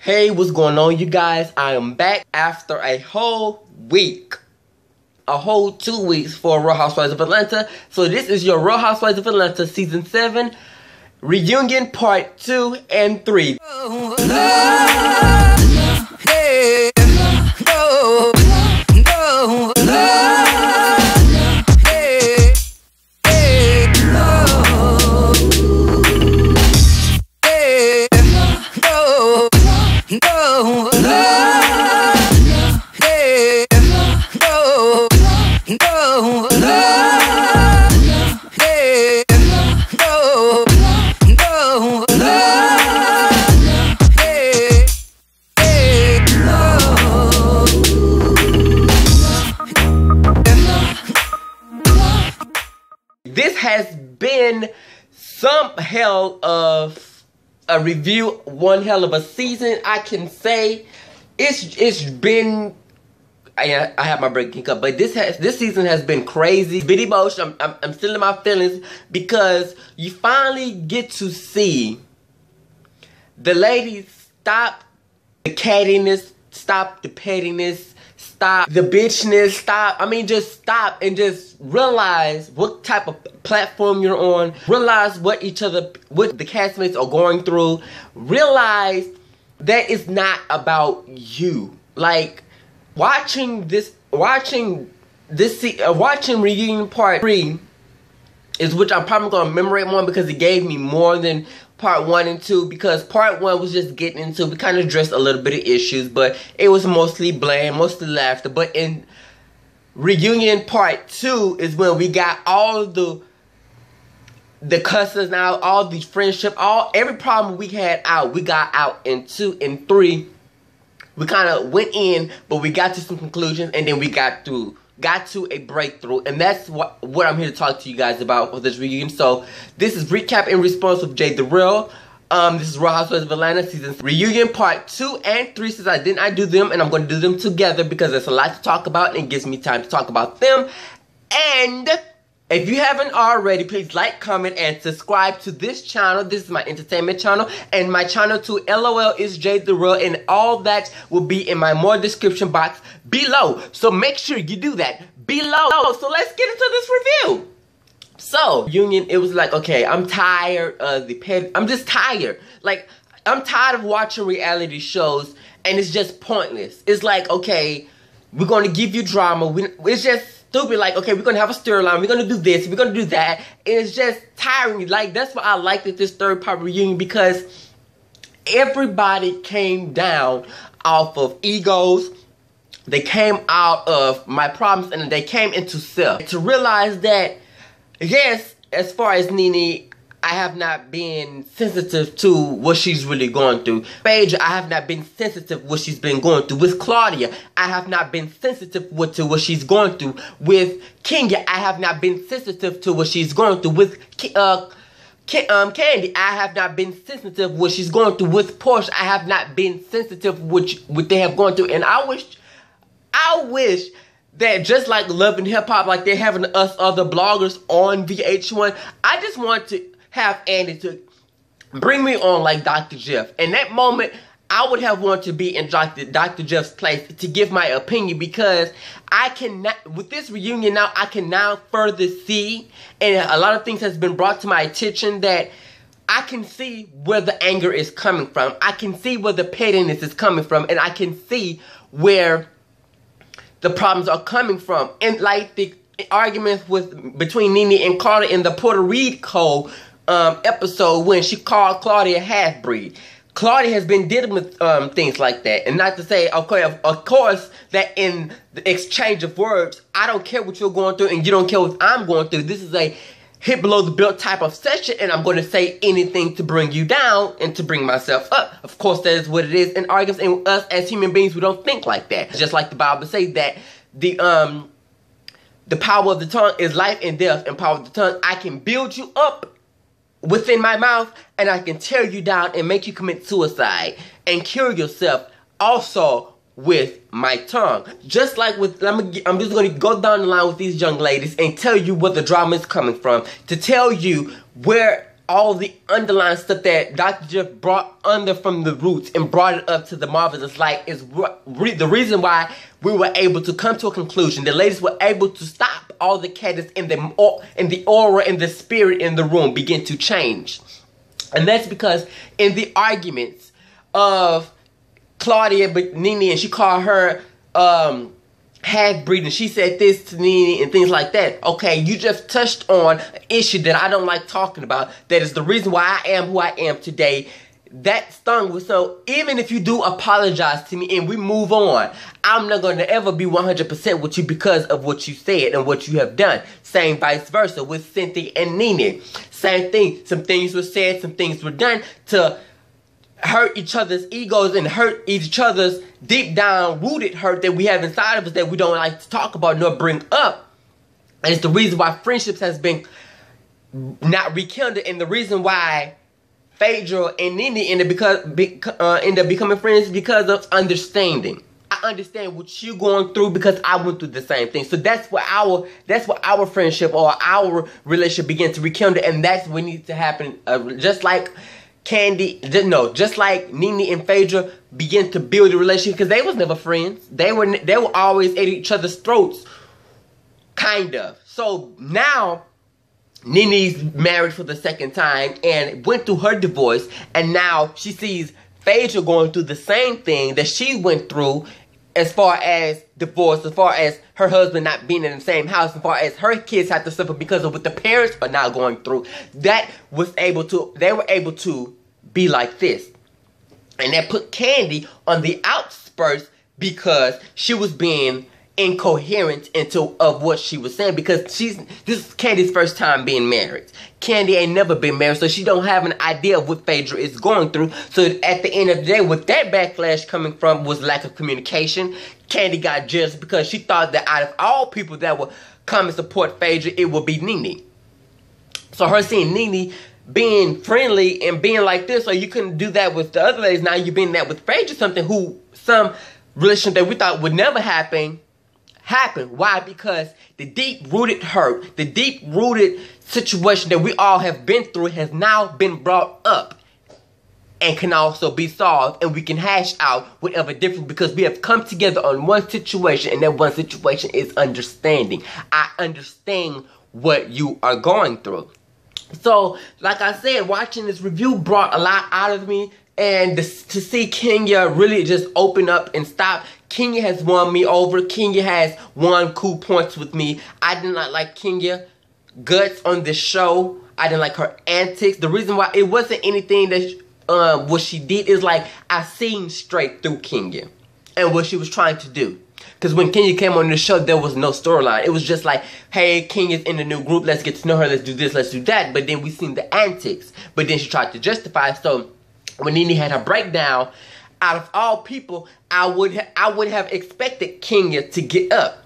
Hey, what's going on, you guys? I am back after a whole week. A whole 2 weeks for Real Housewives of Atlanta. So this is your Real Housewives of Atlanta Season 7 Reunion Part 2 and 3. This has been some hell of a review, one hell of a season. I can say it's been. I have my breaking cup, but this season has been crazy. Bit emotional. I'm still in my feelings because you finally get to see the ladies stop the cattiness, stop the pettiness. Stop the bitchness, stop. I mean, just stop and just realize what type of platform you're on. Realize what the castmates are going through. Realize that it's not about you. Like, watching Reunion Part 3 is which I'm probably going to commemorate more because it gave me more than Part 1 and 2, because Part 1 was just getting into, we kind of addressed a little bit of issues, but it was mostly bland, mostly laughter. But in Reunion Part 2 is when we got all the cusses out, all the friendship, every problem we had out, we got out in 2 and 3. We kind of went in, but we got to some conclusions, and then we got to a breakthrough, and that's what I'm here to talk to you guys about for this reunion. So this is recap in response with J.DAREL. This is Real Housewives of Atlanta Season Reunion Part 2 and 3. Since I do them, and I'm going to do them together because there's a lot to talk about, and it gives me time to talk about them. And if you haven't already, please like, comment, and subscribe to this channel. This is my entertainment channel, and my channel too. LOL is J.DAREL, and all that will be in my more description box below. So make sure you do that below. So let's get into this review. So, Union, it was like, okay, I'm tired of the pet. I'm just tired. Like, I'm tired of watching reality shows, and it's just pointless. It's like, okay, we're going to give you drama. It's just stupid. Like, okay, we're gonna have a storyline, we're gonna do this, we're gonna do that, and it's just tiring. Like, that's why I liked it, this third part reunion, because everybody came down off of egos. They came out of my problems, and they came into self to realize that, yes, as far as NeNe, I have not been sensitive to what she's really going through. Phaedra, I have not been sensitive to what she's been going through. With Claudia, I have not been sensitive to what she's going through. With Kenya, I have not been sensitive to what she's going through. With Candy, I have not been sensitive to what she's going through. With Porsche, I have not been sensitive to what they have gone through. And I wish that just like Love and Hip Hop, like they're having us other bloggers on VH1, I just want to have Andy to bring me on like Dr. Jeff. In that moment, I would have wanted to be in Dr. Jeff's place to give my opinion, because I cannot, with this reunion now, I can now further see, and a lot of things has been brought to my attention, that I can see where the anger is coming from. I can see where the pettiness is coming from, and I can see where the problems are coming from. And like the arguments between NeNe and Claudia in the Puerto Rico episode, when she called Claudia half-breed. Claudia has been dealing with things like that. And not to say, okay, of course, that in the exchange of words, I don't care what you're going through and you don't care what I'm going through. This is a hit below the belt type of session, and I'm going to say anything to bring you down and to bring myself up. Of course, that is what it is in arguments, and us as human beings, we don't think like that. Just like the Bible says that the power of the tongue is life and death, and power of the tongue, I can build you up within my mouth, and I can tear you down and make you commit suicide and kill yourself also with my tongue. Just like with, I'm just going to go down the line with these young ladies and tell you where the drama is coming from, to tell you where all the underlying stuff that Dr. Jeff brought under from the roots and brought it up to the marvelous light is the reason why we were able to come to a conclusion. The ladies were able to stop all the cadence in the aura and the spirit in the room begin to change. And that's because in the arguments of Claudia but NeNe, and she called her half-breed, and she said this to NeNe and things like that. Okay, you just touched on an issue that I don't like talking about. That is the reason why I am who I am today. That stung me. So even if you do apologize to me and we move on, I'm not going to ever be 100% with you because of what you said and what you have done. Same vice versa with Cynthia and NeNe. Same thing. Some things were said, some things were done to hurt each other's egos and hurt each other's deep down rooted hurt that we have inside of us that we don't like to talk about nor bring up. And it's the reason why friendships has been not rekindled, and the reason why Phaedra and NeNe end up becoming friends because of understanding. I understand what you're going through because I went through the same thing. So that's what our friendship or our relationship began to rekindle, and that's what needs to happen. Just like just like NeNe and Phaedra begin to build a relationship, because they was never friends. They were always at each other's throats, kind of. So now NeNe's married for the second time and went through her divorce, and now she sees Phaedra going through the same thing that she went through as far as divorce, as far as her husband not being in the same house, as far as her kids have to suffer because of what the parents are now going through. They were able to be like this. And that put Kandi on the outskirts because she was being incoherent of what she was saying, because this is Candy's first time being married. Kandi ain't never been married, so she don't have an idea of what Phaedra is going through. So at the end of the day, what that backlash coming from was lack of communication. Kandi got jealous because she thought that out of all people that would come and support Phaedra, it would be NeNe. So her seeing NeNe being friendly and being like this, so you couldn't do that with the other ladies, now you're being that with Phaedra, some relationship that we thought would never happen. Why? Because the deep-rooted hurt, the deep-rooted situation that we all have been through has now been brought up and can also be solved, and we can hash out whatever difference, because we have come together on one situation, and that one situation is understanding. I understand what you are going through. So, like I said, watching this review brought a lot out of me. And to see Kenya really just open up and stop. Kenya has won me over. Kenya has won cool points with me. I did not like Kenya guts on this show. I didn't like her antics. The reason why it wasn't anything that what she did is like I seen straight through Kenya and what she was trying to do. Because when Kenya came on the show, there was no storyline. It was just like, hey, Kenya's in the new group. Let's get to know her. Let's do this. Let's do that. But then we seen the antics. But then she tried to justify. So when NeNe had her breakdown, out of all people, I would have expected Kenya to get up.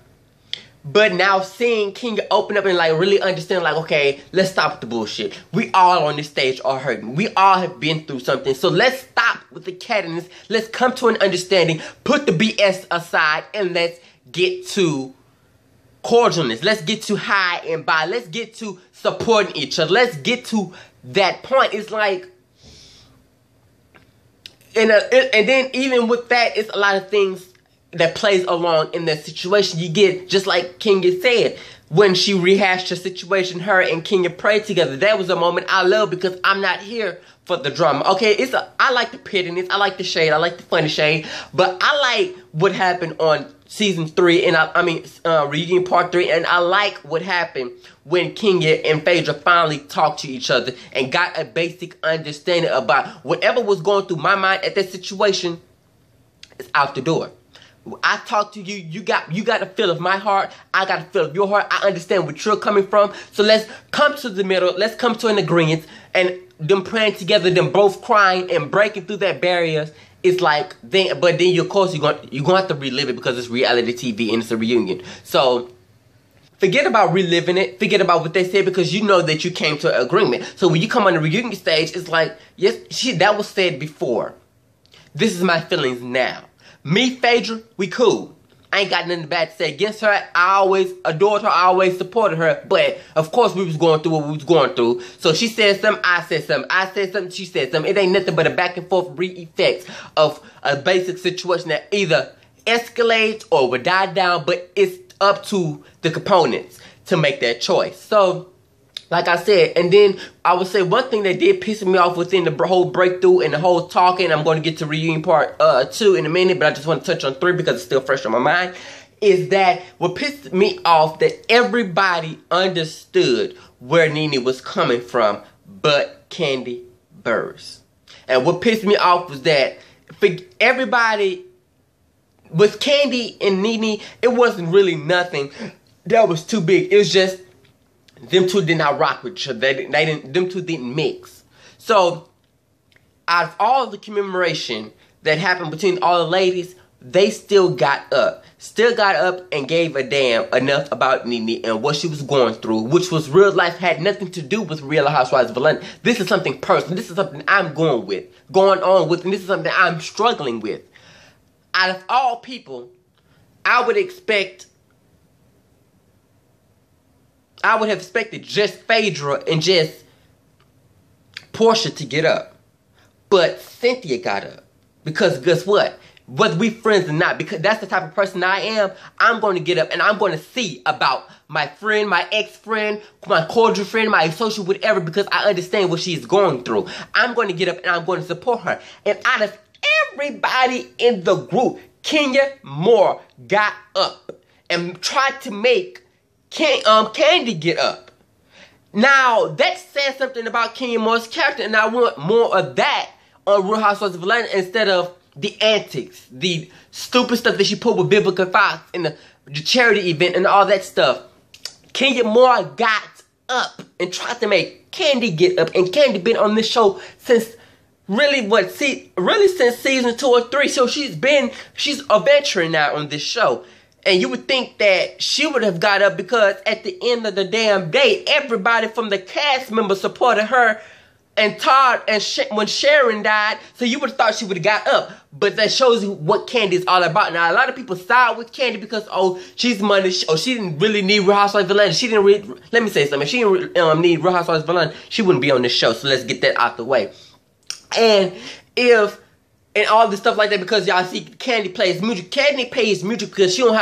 But now seeing Kenya open up and like really understand, like, okay, let's stop with the bullshit. We all on this stage are hurting. We all have been through something. So let's stop with the cattiness. Let's come to an understanding. Put the BS aside and let's get to cordialness. Let's get to high and by. Let's get to supporting each other. Let's get to that point. It's like, and then even with that, it's a lot of things that plays along in that situation. You get, just like Kenya said, when she rehashed her situation, her and Kenya prayed together. That was a moment I love, because I'm not here for the drama. Okay, I like the pittiness, I like the shade, I like the funny shade, but I like what happened on season 3, and reunion part 3, and I like what happened when Kenya and Phaedra finally talked to each other and got a basic understanding about whatever was going through my mind at that situation is out the door. I talk to you, you got a feel of my heart, I got a feel of your heart, I understand where you're coming from, so let's come to the middle, let's come to an agreement, and them praying together, them both crying and breaking through that barriers. It's like, but then of course you're gonna have to relive it, because it's reality TV and it's a reunion. So forget about reliving it, forget about what they said, because you know that you came to an agreement. So when you come on the reunion stage, it's like, yes, that was said before. This is my feelings now. Me, Phaedra, we cool. I ain't got nothing bad to say against her. I always adored her. I always supported her. But, of course, we was going through what we was going through. So she said something, I said something. I said something, she said something. It ain't nothing but a back and forth effects of a basic situation that either escalates or would die down. But it's up to the components to make that choice. So, like I said, and then I would say one thing that did piss me off within the whole breakthrough and the whole talking, I'm going to get to reunion part 2 in a minute, but I just want to touch on 3 because it's still fresh on my mind, is that what pissed me off that everybody understood where NeNe was coming from but Kandi Burruss. And what pissed me off was that for everybody, with Kandi and NeNe, it wasn't really nothing that was too big. It was just them two did not rock with each other. Them two didn't mix. So, out of all the commemoration that happened between all the ladies, they still got up. Still got up and gave a damn enough about NeNe and what she was going through, which was real life, had nothing to do with Real Housewives of Atlanta. This is something personal. This is something I'm going on with, and this is something I'm struggling with. Out of all people, I would have expected just Phaedra and just Portia to get up. But Cynthia got up. Because guess what? Whether we friends or not, because that's the type of person I am, I'm going to get up and I'm going to see about my friend, my ex-friend, my cordial friend, my associate, whatever, because I understand what she's going through. I'm going to get up and I'm going to support her. And out of everybody in the group, Kenya Moore got up and tried to make Kandi get up. Now, that says something about Kenya Moore's character, and I want more of that on Real Housewives of Atlanta instead of the antics, the stupid stuff that she put with Biblical Fox and the charity event and all that stuff. Kenya Moore got up and tried to make Kandi get up, and Kandi been on this show since since season 2 or 3. So she's a veteran now on this show. And you would think that she would have got up because at the end of the damn day, everybody from the cast members supported her and Todd and when Sharon died. So you would have thought she would have got up. But that shows you what Kandi is all about. Now, a lot of people side with Kandi because, oh, she's money. Oh, she didn't really need Real Housewives of Atlanta. She didn't really, let me say something. If she didn't need Real Housewives of Atlanta, she wouldn't be on this show. So let's get that out the way. And all this stuff like that, because y'all see Kandi plays music. Kandi plays music because she don't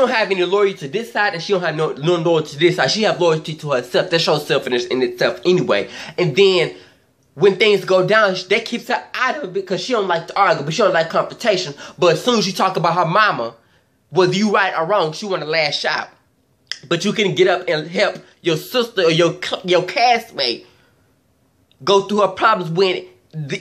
have any loyalty to this side, and she don't have no loyalty to this side. She have loyalty to herself. That shows selfishness in itself anyway. And then when things go down, that keeps her out of it because she don't like to argue, but she don't like confrontation. But as soon as you talk about her mama, whether you right or wrong, she want to lash out. But you can get up and help your sister or your castmate go through her problems when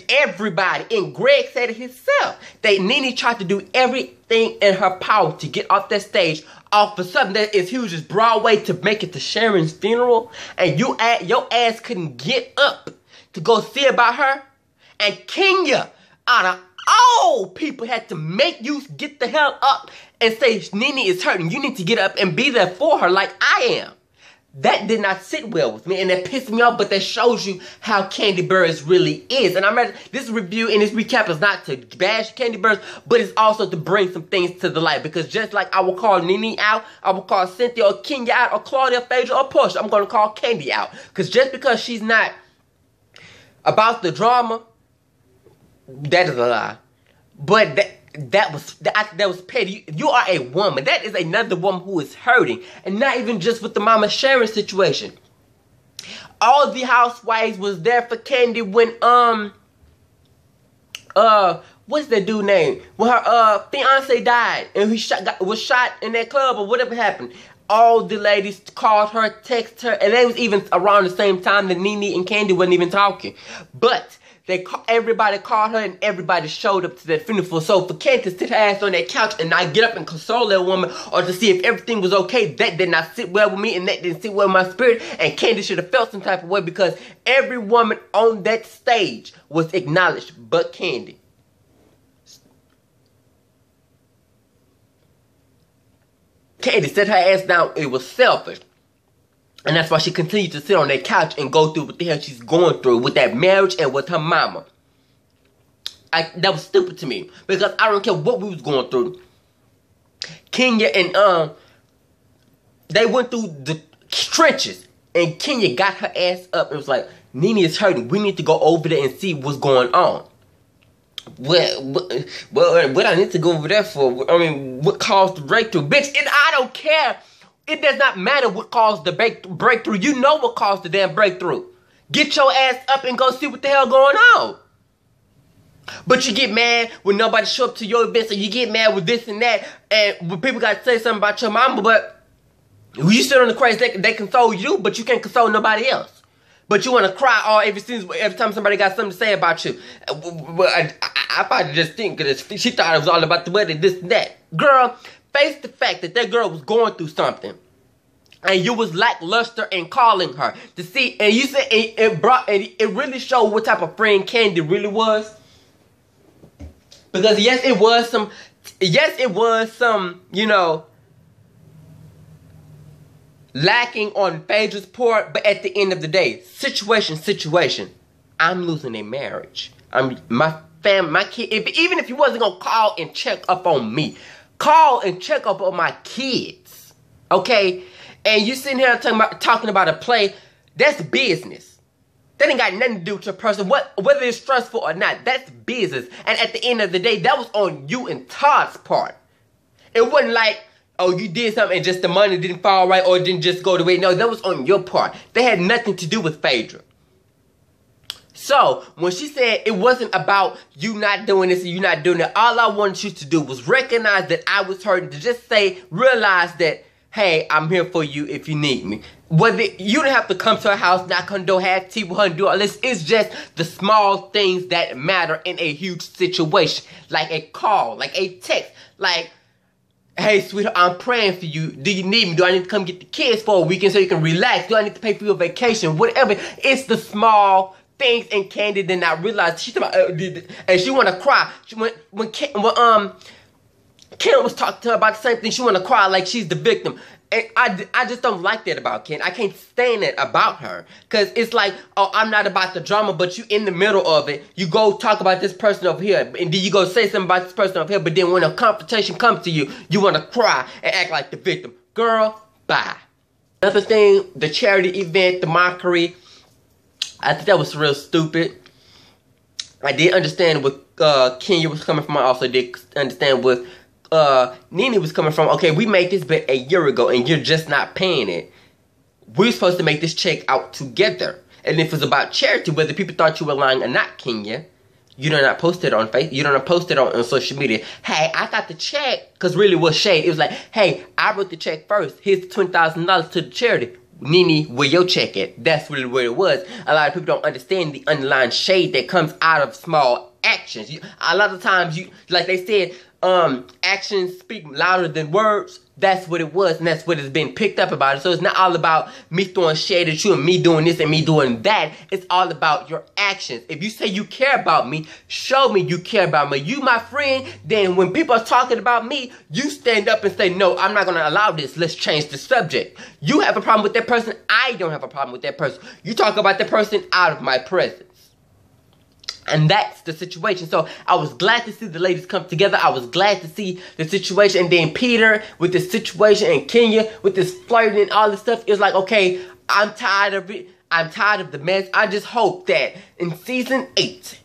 everybody, and Greg said it himself, that NeNe tried to do everything in her power to get off that stage, off of something that is huge as Broadway, to make it to Sharon's funeral, and your ass couldn't get up to go see about her. And Kenya, out of all people, had to make you get the hell up and say NeNe is hurting. You need to get up and be there for her like I am. That did not sit well with me, and that pissed me off, but that shows you how Kandi Burruss really is. And I'm ready, this review and this recap is not to bash Kandi Burruss, but it's also to bring some things to the light. Because just like I will call NeNe out, I will call Cynthia or Kenya out, or Claudia, Phaedra, or Portia, I'm going to call Kandi out. Because just because she's not about the drama, that is a lie. But that was petty. You are a woman. That is another woman who is hurting. And not even just with the Mama Sharon situation. All the housewives was there for Kandi when, what's that dude name? When her, fiance died. And he was shot in that club or whatever happened. All the ladies called her, texted her. And they was even around the same time that NeNe and Kandi wasn't even talking. But everybody called her and everybody showed up to that funeral. So for Kandi to sit her ass on that couch and not get up and console that woman or to see if everything was okay, that did not sit well with me, and that didn't sit well with my spirit. And Kandi should have felt some type of way because every woman on that stage was acknowledged but Kandi. Kandi set her ass down. It was selfish. And that's why she continued to sit on that couch and go through what the hell she's going through with that marriage and with her mama. That was stupid to me. Because I don't care what we was going through. Kenya and they went through the trenches, and Kenya got her ass up and was like, NeNe is hurting. We need to go over there and see what's going on. What I need to go over there for? I mean, what caused the breakthrough? Bitch, and I don't care. It does not matter what caused the breakthrough. You know what caused the damn breakthrough. Get your ass up and go see what the hell going on. But you get mad when nobody show up to your events, and you get mad with this and that, and when people got to say something about your mama, but when you sit on the crazy, they console you, but you can't console nobody else. But you want to cry every time somebody got something to say about you. I probably just think that she thought it was all about the wedding, this and that. Girl, face the fact that that girl was going through something, and you was lackluster in calling her to see, and you said it really showed what type of friend Candy really was. Because yes, it was some, you know, lacking on Phaedra's part, but at the end of the day, situation. I'm losing a marriage. My kid. Even if you wasn't gonna call and check up on me, call and check up on my kids, okay? And you sitting here talking about a play. That's business. That ain't got nothing to do with your person. Whether it's stressful or not, that's business. And at the end of the day, that was on you and Todd's part. It wasn't like, oh, you did something and just the money didn't fall right or it didn't just go the way. No, that was on your part. They had nothing to do with Phaedra. So, when she said it wasn't about you not doing this and you not doing that, all I wanted you to do was recognize that I was hurting, to just realize that, hey, I'm here for you if you need me. Whether you don't have to come to her house, knock on the door, have tea with her, and do all this. It's just the small things that matter in a huge situation. Like a call, like a text, like, hey, sweetheart, I'm praying for you. Do you need me? Do I need to come get the kids for a weekend so you can relax? Do I need to pay for your vacation? Whatever. It's the small things, and Candy did not realize. She and she want to cry. When Ken was talking to her about the same thing, she want to cry like she's the victim. And I just don't like that about Ken. I can't stand it about her. Because it's like, oh, I'm not about the drama, but you in the middle of it. You go talk about this person over here, and then you go say something about this person over here, but then when a confrontation comes to you, you want to cry and act like the victim. Girl, bye. Another thing, the charity event, the mockery, I think that was real stupid. I did understand what Kenya was coming from. I also did understand what NeNe was coming from. Okay, we made this bet a year ago and you're just not paying it. We're supposed to make this check out together. And if it's about charity, whether people thought you were lying or not, Kenya, you don't not post it on Facebook. You don't not post it on social media. Hey, I got the check. Because really it was shade. It was like, hey, I wrote the check first. Here's the $20,000 to the charity. NeNe, where your check at? That's really what it was. A lot of people don't understand the underlying shade that comes out of small actions. A lot of times, like they said, actions speak louder than words. That's what it was, and that's what has been picked up about it. So it's not all about me throwing shade at you and me doing this and me doing that. It's all about your actions. If you say you care about me, show me you care about me. You my friend, then when people are talking about me, you stand up and say, no, I'm not going to allow this. Let's change the subject. You have a problem with that person. I don't have a problem with that person. You talk about that person out of my presence. And that's the situation. So I was glad to see the ladies come together. I was glad to see the situation. And then Peter with this situation and Kenya with this flirting and all this stuff. It's like, okay, I'm tired of it. I'm tired of the mess. I just hope that in season 8,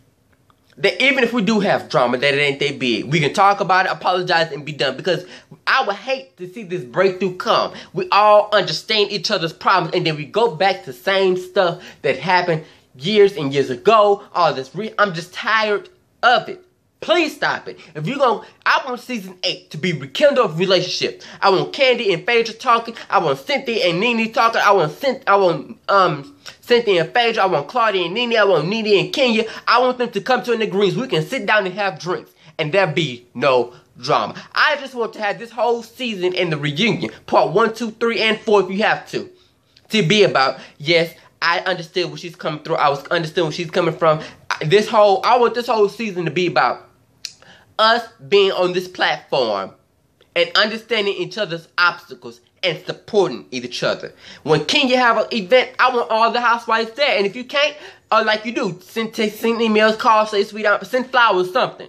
that even if we do have drama, that it ain't that big. We can talk about it, apologize, and be done. Because I would hate to see this breakthrough come. We all understand each other's problems. And then we go back to the same stuff that happened years and years ago, all this I'm just tired of it. Please stop it. If you're gonna, I want season 8 to be rekindle of relationship. I want Candy and Phaedra talking. I want Cynthia and NeNe talking. I want Cynthia and Phaedra. I want Claudia and NeNe. I want NeNe and Kenya. I want them to come to an agreement. We can sit down and have drinks, and there be no drama. I just want to have this whole season and the reunion, part 1, 2, 3, and 4, if you have to be about, yes, I understood where she's coming through. I was understood where she's coming from. I want this whole season to be about us being on this platform and understanding each other's obstacles and supporting each other. When Kenya have an event, I want all the housewives there. And if you can't, like you do, send emails, call, say sweet, send flowers, something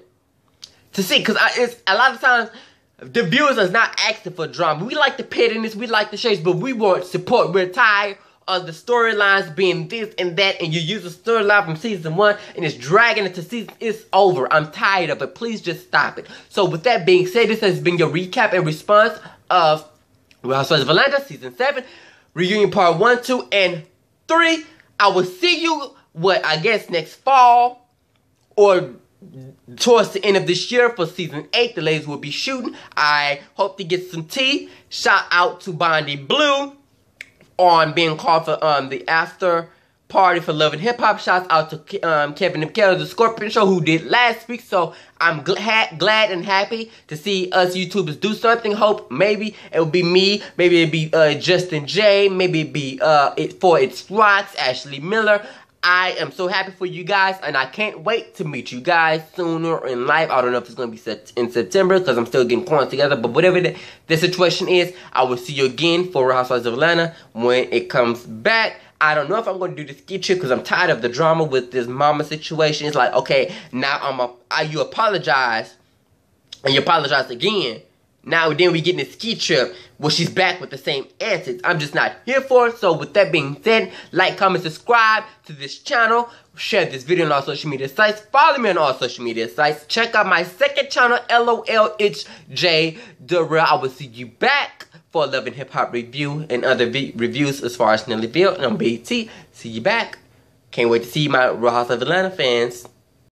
to see. Because it's a lot of times The viewers are not asking for drama. We like the pettiness, we like the shades, but we want support. We're tired of the storylines being this and that, and you use a storyline from season 1 and it's dragging it to season. It's over. I'm tired of it. Please just stop it. So with that being said, this has been your recap and response of Housewives of Atlanta season 7 reunion part 1, 2, and 3. I will see you I guess next fall or towards the end of this year for season 8. The ladies will be shooting. I hope to get some tea. Shout out to Bondi Blue on being called for the after party for Love and Hip Hop. Shouts out to Kevin and Kelly, the Scorpion Show, who did last week. So I'm glad and happy to see us YouTubers do something. Hope maybe it will be me, maybe it'll be Justin J, maybe it'll be It's Rocks, Ashley Miller. I am so happy for you guys, and I can't wait to meet you guys sooner in life. I don't know if it's going to be in September because I'm still getting quarantined together, but whatever the situation is, I will see you again for Real Housewives of Atlanta when it comes back. I don't know if I'm going to do the skit trip because I'm tired of the drama with this mama situation. It's like, okay, now you apologize, and you apologize again. Now then we get in the ski trip where she's back with the same antics. I'm just not here for it. So with that being said, like, comment, subscribe to this channel. Share this video on all social media sites. Follow me on all social media sites. Check out my second channel, LOL, it's J.DAREL. I will see you back for a Love and Hip Hop review and other reviews as far as Nelly Bill and on BT. See you back. Can't wait to see my Real Housewives of Atlanta fans.